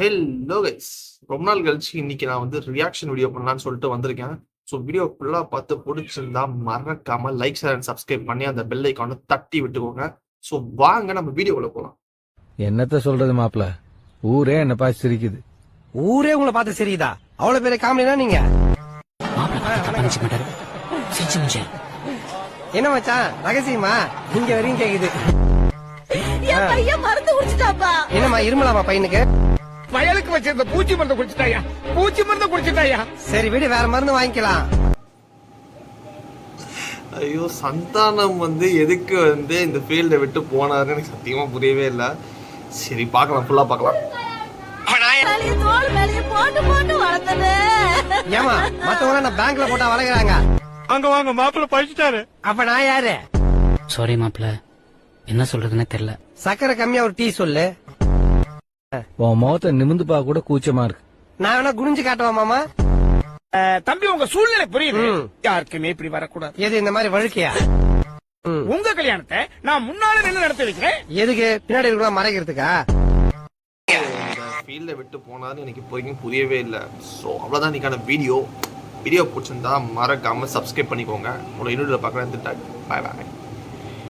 Hello guys, ரொம்ப நாள் கழிச்சு இன்னைக்கு நான் வந்து ரியாக்ஷன் வீடியோ பண்ணலான்னு சொல்லிட்டு வந்திருக்கேன். ஸோ வீடியோ ஃபுல்லாக பார்த்து பிடிச்சிருந்தா மறக்காம லைக் ஷேர் அண்ட் சப்ஸ்கிரைப் பண்ணி அந்த பெல் ஐக்கானை தட்டி விட்டுக்கோங்க. ஸோ வாங்க நம்ம வீடியோக்குள்ள போகலாம். என்னத்த சொல்றது மாப்ள, ஊரே என்ன பார்த்து சிரிக்குது. ஊரே உங்களை பார்த்து சரிதா? அவ்வளவு பெரிய காமெடினா நீங்க என்ன மச்சான் ரகசியமா இங்க வரையும் கேக்குது. என்னம்மா இருமலாமா பையனுக்கு? வயலுக்கு வச்சிருந்த பூச்சி மருந்து குடிச்சிட்டாயா. சரி விடு, வேற மருந்து வாங்கிக்கலாம். ஐயோ, சந்தானம் வந்து எதுக்கு வந்து இந்த ஃபீல்டை விட்டு போனாருன்னு எனக்கு சத்தியமா புரியவே இல்லை. சரி பார்க்கலாம், ஃபுல்லா பார்க்கலாம். ஏமா மத்தவங்க நான் பேங்க்ல போட்டா வளர்க்குறாங்க. அங்க வாங்க, மாப்பிள்ள பழிச்சிட்டாரு. அப்ப நான் யாரு? சாரி மாப்பிள்ள, என்ன சொல்றதுன்னு தெரியல. சக்கரை கம்மியா ஒரு டீ சொல்லு. உன் முகத்தை நிமிந்து பார்க்க கூட கூச்சமா இருக்கு. நான் வேணா குனிஞ்சு காட்டுவா மாமா? தம்பி, உங்க சூழ்நிலை புரியுது. யாருக்குமே இப்படி வரக்கூடாது. எது இந்த மாதிரி வழுக்கையா? உங்க கல்யாணத்தை நான் முன்னால நின்று நடத்தி வைக்கிறேன். எதுக்கு? பின்னாடி இருக்கலாம் மறைக்கிறதுக்கா? ஃபீல்டை விட்டு போனாருன்னு எனக்கு இப்போ வரைக்கும் புரியவே இல்லை. ஸோ அவ்வளோதான் இன்னைக்கான வீடியோ. வீடியோ பிடிச்சிருந்தா மறக்காம சப்ஸ்கிரைப் பண்ணிக்கோங்க. உங்களோட இன்னொரு பார்க்குறேன். பாய் பாய்.